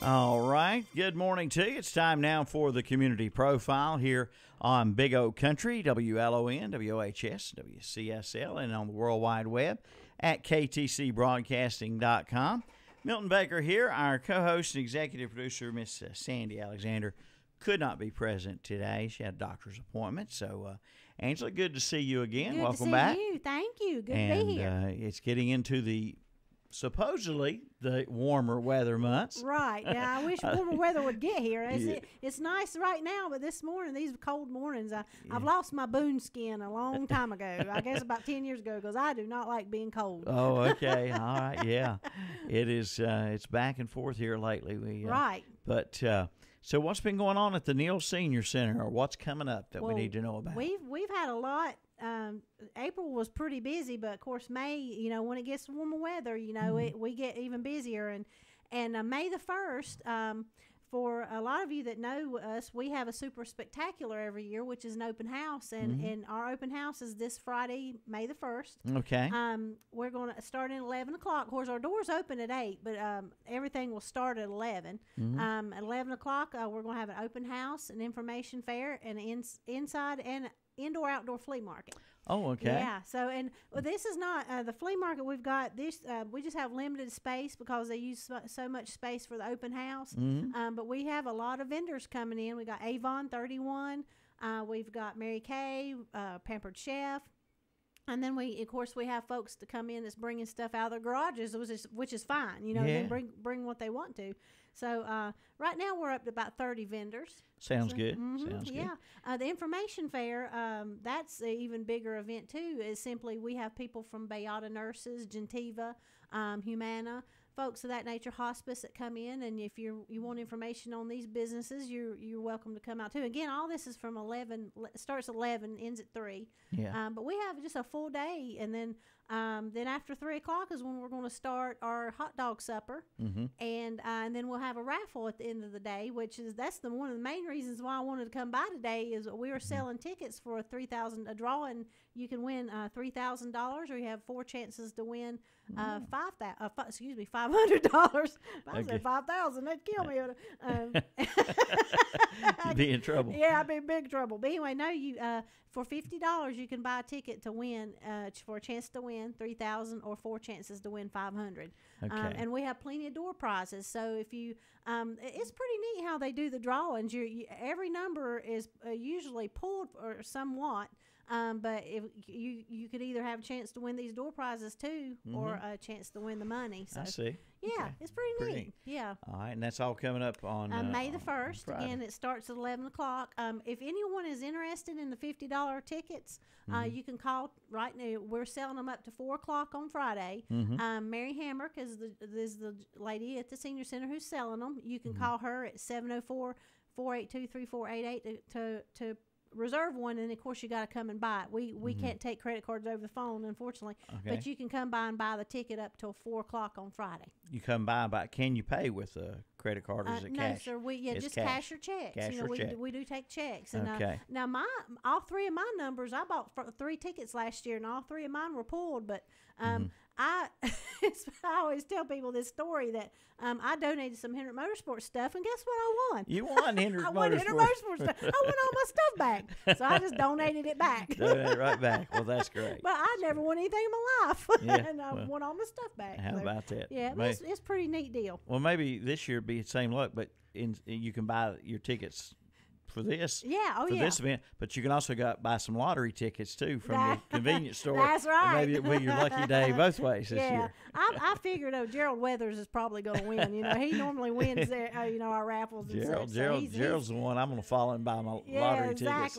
All right. Good morning to you. It's time now for the community profile here on Big Oak Country, WLON, WOHS, WCSL, and on the World Wide Web at ktcbroadcasting.com. Milton Baker here. Our co-host and executive producer, Miss Sandy Alexander, could not be present today. She had a doctor's appointment. So, Angela, good to see you again. Good Welcome to see back. you. Thank you. Good And to be here. It's getting into supposedly the warmer weather months. Right. Yeah, I wish warmer weather would get here. Yeah. It's nice right now, but this morning, these cold mornings, I've lost my boon skin a long time ago. I guess about 10 years ago, because I do not like being cold. Oh, okay. All right. Yeah. It is. It's back and forth here lately. Right. But so what's been going on at the Neal Senior Center, or what's coming up that we need to know about? We've had a lot. April was pretty busy, but of course May, when it gets warmer weather, we get even busier. And May the 1st, for a lot of you that know us, we have a super spectacular every year, which is an open house, and our open house is this Friday, May the 1st. Okay. We're going to start at 11 o'clock. Of course, our doors open at 8, but everything will start at 11. At 11 o'clock, we're going to have an open house, an information fair, and inside and indoor-outdoor flea market. Oh, okay. Yeah. So, this is not the flea market we've got. This we just have limited space because they use so much space for the open house. But we have a lot of vendors coming in. We got Avon 31. We've got Mary Kay, Pampered Chef. And then we have folks to come in that's bringing stuff out of their garages, which is fine. They bring what they want to. So right now we're up to about 30 vendors. Sounds good. Sounds good. Yeah. The information fair, that's an even bigger event too. Is simply we have people from Bayada Nurses, Gentiva, Humana, folks of that nature, hospice that come in, and if you want information on these businesses, you're welcome to come out too. Again, all this is from 11, starts at 11, ends at 3. Yeah. But we have just a full day, and then after 3 o'clock is when we're going to start our hot dog supper, and then we'll have a raffle at the end of the day, that's one of the main reasons why I wanted to come by today is we are selling tickets for a draw, and you can win $3,000, or you have 4 chances to win $500. I said 5,000, that'd kill me. You'd be in trouble. Yeah, I'd be in big trouble. But anyway, no, for $50 you can buy a ticket to win, for a chance to win $3,000 or 4 chances to win $500. Okay. And we have plenty of door prizes. So if you, it's pretty neat how they do the drawings. Every number is usually pulled or somewhat. But if you could either have a chance to win these door prizes too, or a chance to win the money. So I see. Yeah, Okay. it's pretty neat. Yeah. All right, and that's all coming up on May the 1st. Again, it starts at 11 o'clock. If anyone is interested in the $50 tickets, you can call right now. We're selling them up to 4 o'clock on Friday. Mary Hamrick is the lady at the Senior Center who's selling them. You can call her at 704-482-3488 to reserve one, and of course you got to come and buy it. We can't take credit cards over the phone, unfortunately. Okay. But you can come by and buy the ticket up till 4 o'clock on Friday. You come by, but can you pay with a credit card, or is it cash? No, sir. It's Just cash. cash or checks. Cash or check. We do take checks. And Okay. now all 3 of my numbers, I bought 3 tickets last year, and all 3 of mine were pulled. But I always tell people this story that I donated some Hendrick Motorsports stuff, and guess what I won? You won Hendrick I won Hendrick Motorsports stuff. I won all my stuff back, so I just donated it back. Donate right back. Well, that's great. But I never won anything in my life, Yeah, and I won all my stuff back. How So, about that? Yeah, May- it's a pretty neat deal. Well, maybe this year be the same luck, but you can buy your tickets for this. Yeah, for this event, but you can also buy some lottery tickets too from the convenience store. That's right. And maybe it'll be your lucky day both ways this year. I figured Gerald Weathers is probably going to win. He normally wins our raffles and such. So Gerald's the one I'm going to follow and buy my lottery tickets.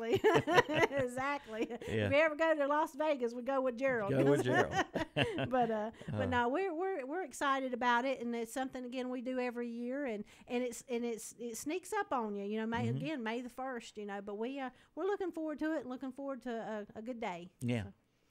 Exactly. Yeah. If we ever go to Las Vegas, we go with Gerald. Go with Gerald. but no, we're excited about it, and it's something again we do every year, and it sneaks up on you. Again, May the 1st. But we're looking forward to it and looking forward to a good day. Yeah.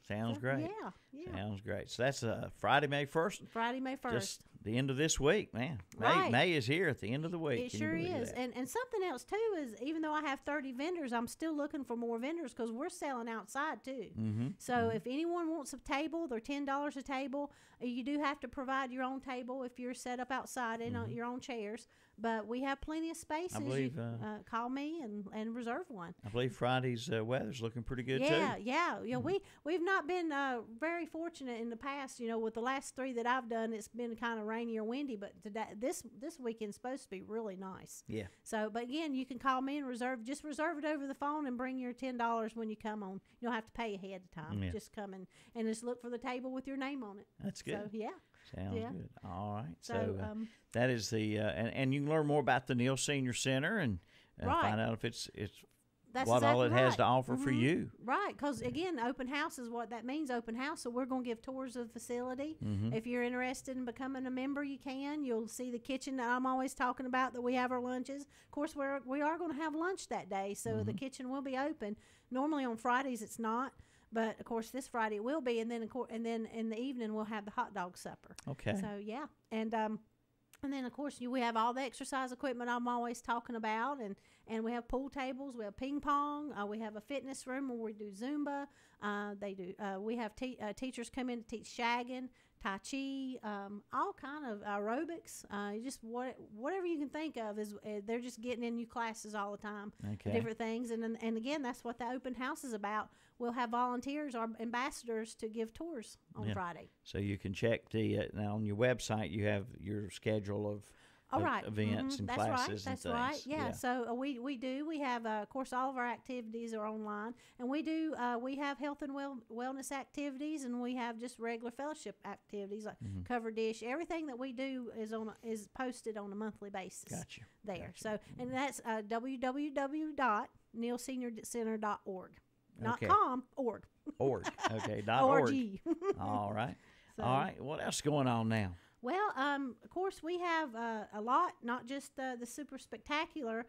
Sounds great. Yeah. Sounds great. So that's Friday, May 1st. Friday, May 1st. the end of this week, man. May is here at the end of the week. It Can sure you believe is. that? And something else, too, is even though I have 30 vendors, I'm still looking for more vendors because we're selling outside, too. So if anyone wants a table, they're $10 a table. You do have to provide your own table if you're set up outside in your own chairs. But we have plenty of spaces. I believe, call me and reserve one. I believe Friday's weather's looking pretty good, too. Yeah. We've not been very fortunate in the past. With the last 3 that I've done, it's been kind of rainy or windy. But today, this weekend's supposed to be really nice. Yeah. So, but again, you can call me and reserve it over the phone and bring your $10 when you come on. You don't have to pay ahead of time. Yeah. Just come and just look for the table with your name on it. That's good. So, yeah. Sounds good. All right. So, that is the and you can learn more about the Neal Senior Center and find out if it's that's what exactly all it has to offer for you. Right, because again, open house is what that means. Open house. So we're going to give tours of the facility. If you're interested in becoming a member, you can. You'll see the kitchen that I'm always talking about. That we have our lunches. Of course, we are going to have lunch that day, so the kitchen will be open. Normally on Fridays it's not. But of course, this Friday it will be, and then in the evening we'll have the hot dog supper. Okay. So yeah, and then of course we have all the exercise equipment I'm always talking about, and we have pool tables, we have ping pong, we have a fitness room where we do Zumba. We have teachers come in to teach shagging, Tai Chi, all kind of aerobics. Just whatever you can think of is they're just getting in new classes all the time, different things. And again, that's what the open house is about. We'll have volunteers or ambassadors to give tours on Friday. So you can check now on your website. You have your schedule of events and classes and things. That's right. Yeah. So we have of course all of our activities are online, and we have health and wellness activities, and we have just regular fellowship activities like cover dish. Everything that we do is posted on a monthly basis. Gotcha. There. So and that's www.nealseniorcenter.org. Not com, org. Org. Okay. .org. All right. So, all right. What else going on now? Well, of course, we have a lot, not just the super spectacular.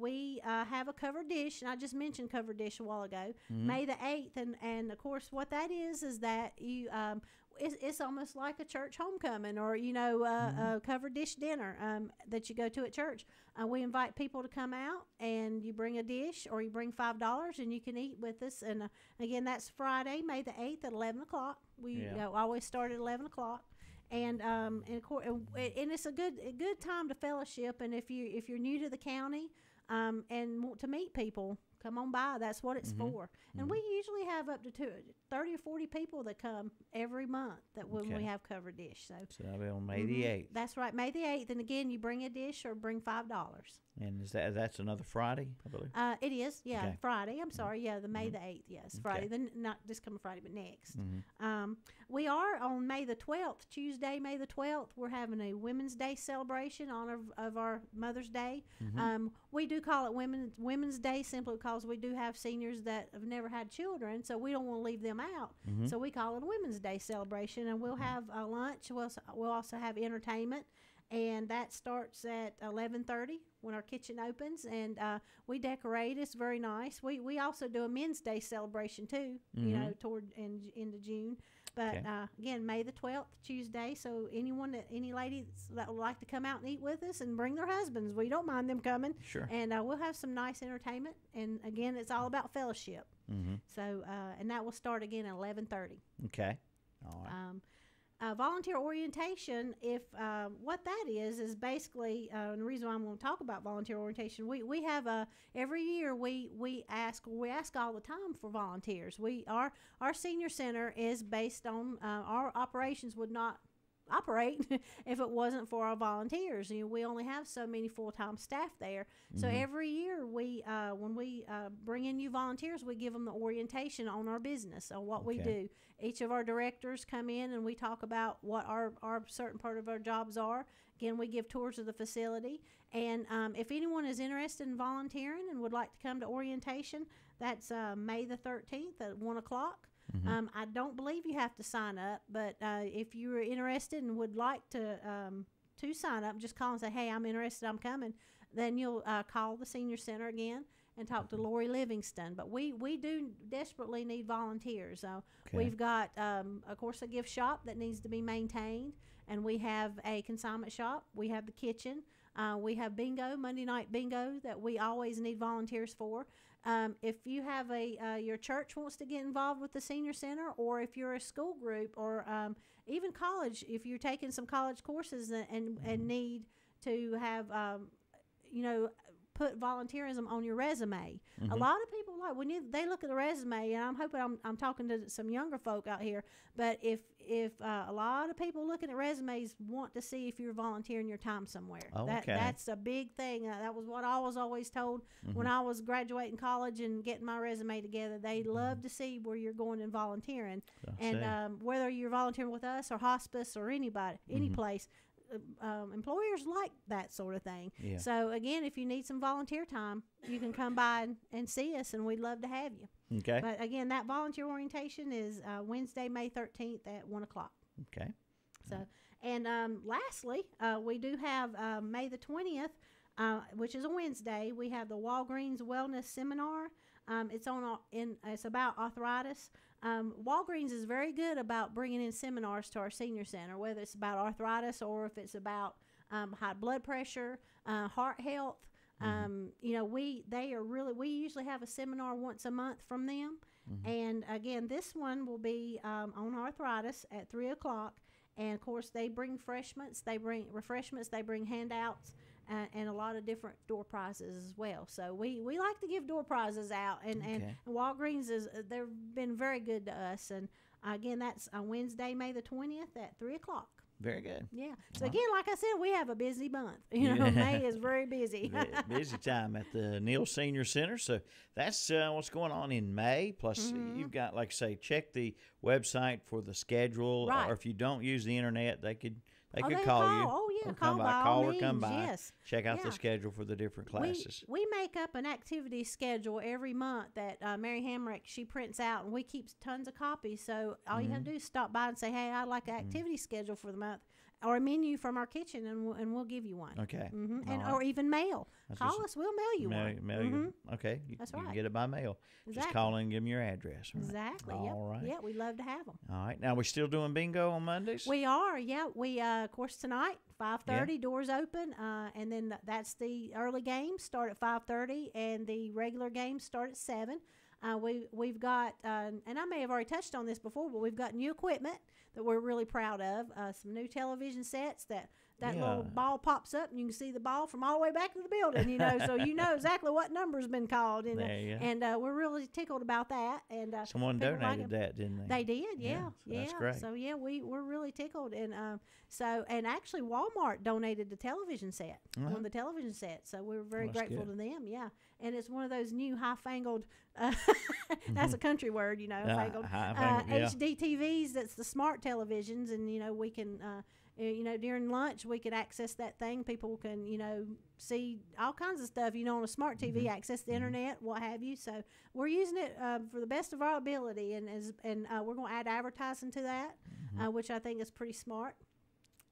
We have a covered dish, and I just mentioned covered dish a while ago, May the 8th. And of course, what that is that you it's almost like a church homecoming or, a covered dish dinner that you go to at church. We invite people to come out, and you bring a dish or you bring $5 and you can eat with us. And again, that's Friday, May the 8th at 11 o'clock. We always start at 11 o'clock. And of course, and it's a good time to fellowship. And if you're new to the county and want to meet people, come on by. That's what it's for. And we usually have up to 30 or 40 people that come every month when we have covered dish. So that'll be on May the 8th. That's right, May the 8th. And again, you bring a dish or bring $5. And that's another Friday, I believe? It is, yeah, Friday. I'm sorry, the May the 8th, yes, Friday. Then not this coming Friday, but next. We are on May the 12th, Tuesday, May the 12th. We're having a Women's Day celebration in honor of our Mother's Day. We do call it Women's Day simply because we do have seniors that have never had children, so we don't want to leave them out. So we call it a Women's Day celebration, and we'll have a lunch. We'll also have entertainment. And that starts at 11:30 when our kitchen opens, and we decorate. It's very nice. We also do a Men's Day celebration too, toward into June. But again, May the 12th, Tuesday. So any ladies that would like to come out and eat with us and bring their husbands, we don't mind them coming. Sure. And we'll have some nice entertainment. And again, it's all about fellowship. So and that will start again at 11:30. Okay. All right. Volunteer orientation, what that is basically, and the reason why I'm going to talk about volunteer orientation, we have every year we ask all the time for volunteers. Our senior center is based on our operations would not operate if it wasn't for our volunteers. We only have so many full-time staff there. So every year when we bring in new volunteers, we give them the orientation on our business, on what we do. Each of our directors come in and we talk about what our certain part of our jobs are. Again, we give tours of the facility. And if anyone is interested in volunteering and would like to come to orientation, that's May the 13th at 1 o'clock. I don't believe you have to sign up, but if you're interested and would like to sign up, just call and say, hey, I'm interested, I'm coming. Then you'll call the senior center again, and talk to Lori Livingston. But we do desperately need volunteers. So Okay. we've got, of course, a gift shop that needs to be maintained, and we have a consignment shop. We have the kitchen. We have bingo, Monday night bingo, that we always need volunteers for. If you have your church wants to get involved with the senior center, or if you're a school group, or even college, if you're taking some college courses and need to have, put volunteerism on your resume. A lot of people they look at the resume, and I'm hoping I'm talking to some younger folk out here. But if a lot of people looking at resumes want to see if you're volunteering your time somewhere. Oh, okay. That's a big thing. That was what I was always told when I was graduating college and getting my resume together. They love to see where you're going and volunteering, and whether you're volunteering with us or hospice or anybody, any place. Employers like that sort of thing. Yeah. So again, if you need some volunteer time, you can come by and see us, and we'd love to have you. Okay. But again, that volunteer orientation is Wednesday, May 13th at 1:00. Okay. So, and lastly, we do have May the 20th, which is a Wednesday. We have the Walgreens Wellness Seminar. It's about arthritis. Walgreens is very good about bringing in seminars to our senior center, whether it's about arthritis or if it's about high blood pressure, heart health. We usually have a seminar once a month from them. And again, this one will be on arthritis at 3:00. And of course, they bring refreshments, they bring handouts, and a lot of different door prizes as well. So we like to give door prizes out, and Walgreens they've been very good to us. And again, that's on Wednesday, May the 20th at 3:00. Very good. Yeah. So again, like I said, we have a busy month. May is very busy. Busy time at the Neal Senior Center. So that's what's going on in May. Plus, you've got, like I say, check the website for the schedule. Right. Or if you don't use the internet, they could they call you. Oh yeah, or call come by all call or means, come by. yes. Check out the Yeah. schedule for the different classes. We make up an activity schedule every month that Mary Hamrick, she prints out, and we keep tons of copies. So all you have to do is stop by and say, hey, I'd like an activity schedule for the month, or a menu from our kitchen, and we'll give you one. Okay. And All right. or even mail. That's Call just- us, we'll mail you one. Mail you. Okay. That's you can right. get it by mail. Just Exactly. call in and give them your address. Right? Exactly. All right. Yeah, we love to have them. All right. Now, we're still doing bingo on Mondays? We are, yeah. We of course tonight 5:30 doors open, and then that's the early games start at 5:30, and the regular games start at 7. We've got, and I may have already touched on this before, but we've got new equipment that we're really proud of. Some new television sets that little ball pops up, and you can see the ball from all the way back to the building. So you know exactly what number's been called. And, we're really tickled about that. And someone donated that, didn't they? They did, yeah. So that's great. So yeah, we're really tickled, and actually Walmart donated the television set, one of the television sets. So we're very grateful to them. Yeah, and it's one of those new high-fangled. That's a country word, fangled. HD TVs. That's the smart televisions, and we can. During lunch, we could access that thing. People can, see all kinds of stuff, on a smart TV, access the internet, what have you. So we're using it for the best of our ability, and we're going to add advertising to that, which I think is pretty smart.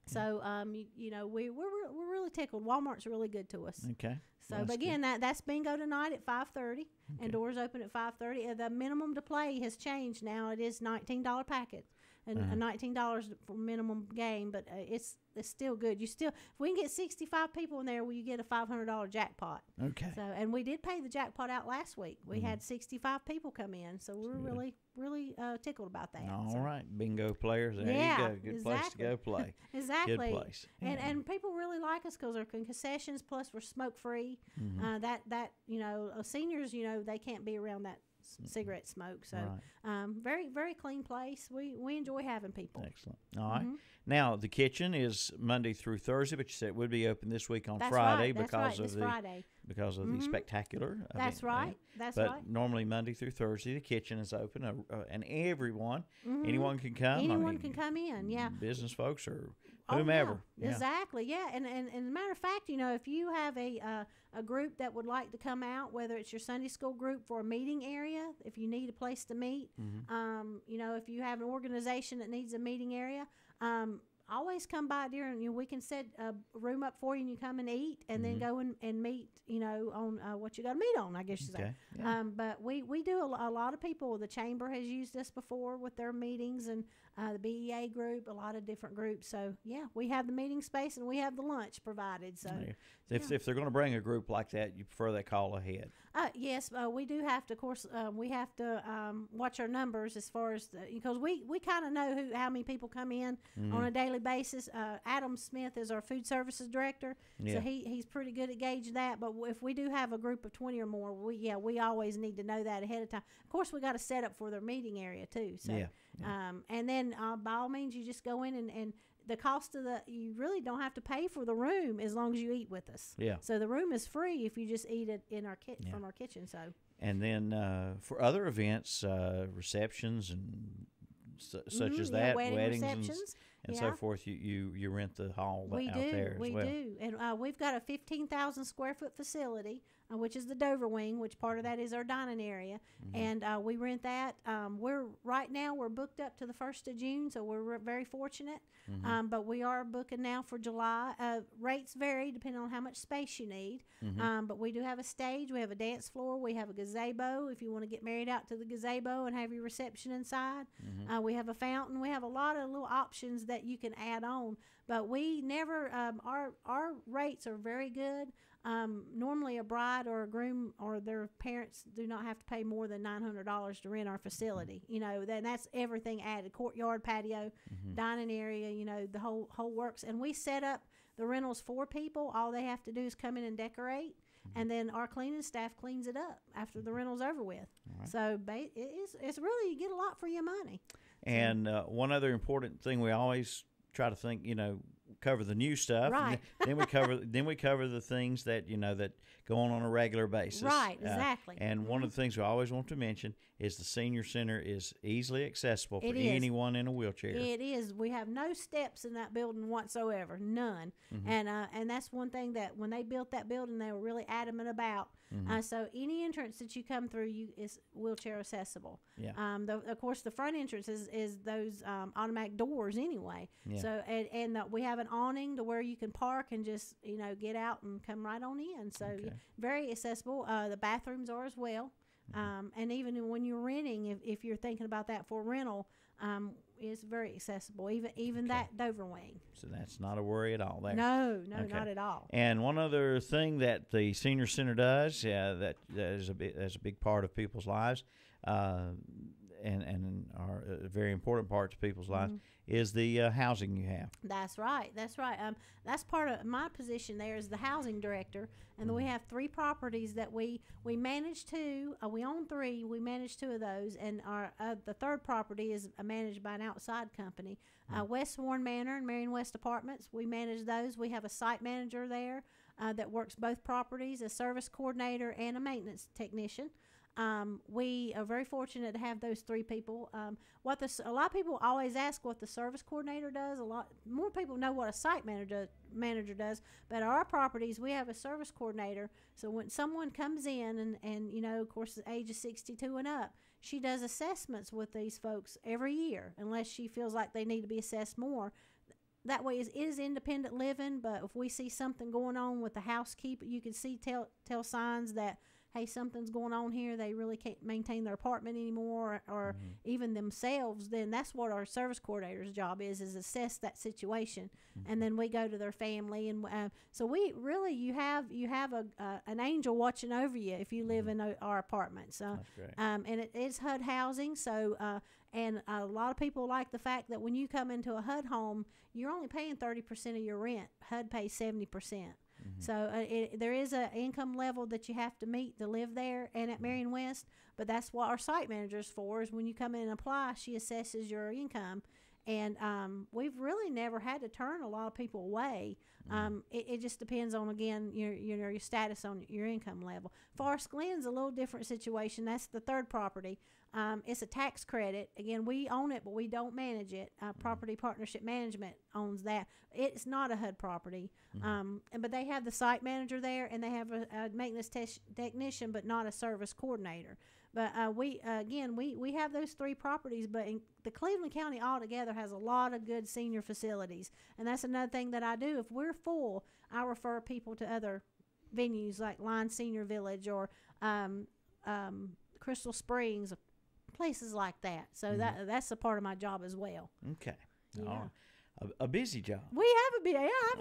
So, we're really tickled. Walmart's really good to us. Okay. So, but again, that's bingo tonight at 5:30, and doors open at 5:30. The minimum to play has changed now. It is $19 packet. And $19 for minimum game, but it's still good. If we can get 65 people in there, you get a $500 jackpot. Okay. So, and we did pay the jackpot out last week. We had 65 people come in, so we're really tickled about that. All right, bingo players, there you go. Good place to go play. Exactly. Good place. And people really like us because our concessions, plus we're smoke free. Seniors, they can't be around that cigarette smoke. So very, very clean place. We enjoy having people. Excellent. All right. Now, the kitchen is Monday through Thursday, but you said it would be open this week on Friday because of the spectacular event. That's right. But normally Monday through Thursday, the kitchen is open, and anyone can come. Anyone can come in, yeah. Business folks or whomever. Yeah. Exactly, yeah. And as a matter of fact, if you have a group that would like to come out, whether it's your Sunday school group for a meeting area, if you need a place to meet, if you have an organization that needs a meeting area, always come by during. We can set a room up for you, and you come and eat, and then go and meet. On what you got to meet on. I guess you say. Yeah. But we do a lot of people. The chamber has used us before with their meetings, and the BEA group, a lot of different groups. So yeah, we have the meeting space and we have the lunch provided. So if they're going to bring a group like that, you prefer they call ahead. Yes, we do have to. Of course, we have to watch our numbers as far as because we kind of know how many people come in on a daily basis. Adam Smith is our food services director, so he's pretty good at gauging that. But if we do have a group of 20 or more, we always need to know that ahead of time. Of course, we got to set up for their meeting area too. So and then by all means, you just go in and the cost of you really don't have to pay for the room as long as you eat with us. Yeah. So the room is free if you just eat it in our from our kitchen. So. And then for other events, receptions and such as that, weddings and so forth, you rent the hall out there as well. We do, and we've got a 15,000 square foot facility, which is the Dover Wing, which part of that is our dining area, and we rent that. Right now we're booked up to the 1st of June, so we're very fortunate. But we are booking now for July. Rates vary depending on how much space you need. But we do have a stage, we have a dance floor, we have a gazebo if you want to get married out to the gazebo and have your reception inside. We have a fountain. We have a lot of little options that you can add on. But we never our rates are very good. Normally a bride or a groom or their parents do not have to pay more than $900 to rent our facility. Then that's everything added: courtyard, patio, dining area. The whole works. And we set up the rentals for people. All they have to do is come in and decorate, and then our cleaning staff cleans it up after the rental's over with. Right. So it's really, you get a lot for your money. And one other important thing, we always try to think, cover the new stuff, right? And then we cover the things that that go on a regular basis, right? Exactly. And one of the things we always want to mention is the senior center is easily accessible for anyone in a wheelchair. It is. We have no steps in that building whatsoever, none. And that's one thing that when they built that building, they were really adamant about. So any entrance that you come through, is wheelchair accessible. Yeah. Of course, the front entrance is those automatic doors anyway. Yeah. So and we have an awning to where you can park and just get out and come right on in. So very accessible. The bathrooms are as well. And even when you're renting, if you're thinking about that for rental, it's very accessible. Even that Dover Wing. So that's not a worry at all there. No, not at all. And one other thing that the senior center does, that is a big part of people's lives, and are a very important part to people's lives, is the housing you have. That's right. That's part of my position there as the housing director, and we have 3 properties that we manage 2. We own 3. We manage 2 of those, and our the 3rd property is managed by an outside company. West Warren Manor and Marion West Apartments. We manage those. We have a site manager there that works both properties, a service coordinator, and a maintenance technician. We are very fortunate to have those 3 people. A lot of people always ask what the service coordinator does. A lot more people know what a site manager does. But at our properties, we have a service coordinator. So when someone comes in and of course, the age of 62 and up, she does assessments with these folks every year, unless she feels like they need to be assessed more. That way, it is independent living. But if we see something going on with the housekeeper, you can see tell signs that, hey, something's going on here, they really can't maintain their apartment anymore, or even themselves, then that's what our service coordinator's job is assess that situation. And then we go to their family, and so we really, you have an angel watching over you if you live in our apartments. That's great. And it is HUD housing, so and a lot of people like the fact that when you come into a HUD home, you're only paying 30% of your rent. HUD pays 70%. So there is an income level that you have to meet to live there and at Marion West, but that's what our site manager is for, is when you come in and apply, she assesses your income. And we've really never had to turn a lot of people away. It just depends on, again, your status on your income level. Forest Glen's a little different situation. That's the 3rd property. It's a tax credit. Again, we own it, but we don't manage it. Property Partnership Management owns that. It's not a HUD property, but they have the site manager there, and they have a maintenance technician, but not a service coordinator. But we have those 3 properties, but the Cleveland County altogether has a lot of good senior facilities, and that's another thing that I do. If we're full, I refer people to other venues like Line Senior Village or Crystal Springs, places like that. So that's a part of my job as well. Okay. Yeah. All right. A busy job. I have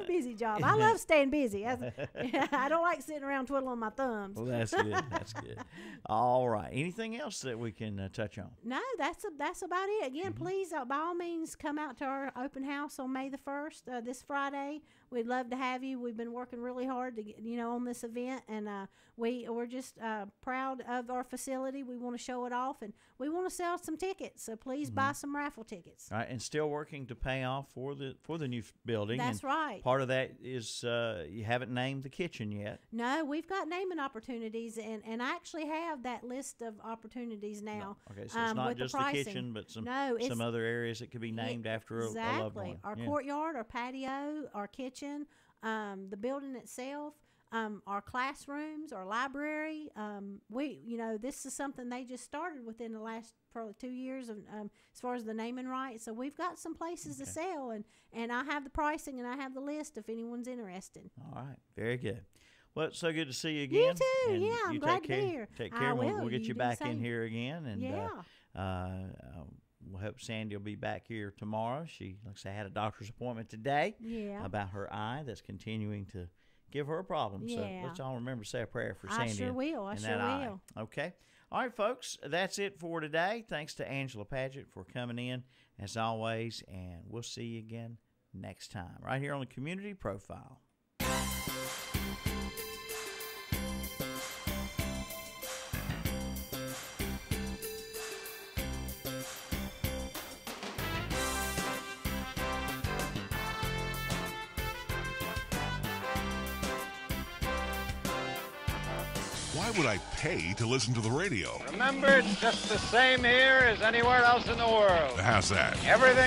a busy job. I love staying busy. I don't like sitting around twiddling my thumbs. Well, that's good. That's good. All right. Anything else that we can touch on? No, that's about it. Again, please, by all means, come out to our open house on May the 1st, this Friday. We'd love to have you. We've been working really hard to get, on this event, and we're just proud of our facility. We want to show it off, and we want to sell some tickets. So please buy some raffle tickets. All right, and still working to pay off for the new building. That's right. Part of that is you haven't named the kitchen yet. No, we've got naming opportunities, and I actually have that list of opportunities now. No. Okay, so it's not just the kitchen, but some other areas that could be named after a loved one. Our courtyard, our patio, our kitchen, the building itself, our classrooms, our library. This is something they just started within the last probably 2 years of as far as the naming rights. So we've got some places to sell, and I have the pricing and I have the list if anyone's interested. All right, very good. Well, it's so good to see you again. You too. And I'm glad to be here. Take care. We'll get you back in here again, and we'll hope Sandy will be back here tomorrow. She, like I said, had a doctor's appointment today about her eye that's continuing to give her a problem. So let's all remember to say a prayer for Sandy. I sure will. Okay. All right, folks, that's it for today. Thanks to Angela Padgett for coming in, as always, and we'll see you again next time right here on the Community Profile. Why would I pay to listen to the radio? Remember, it's just the same here as anywhere else in the world. How's that? Everything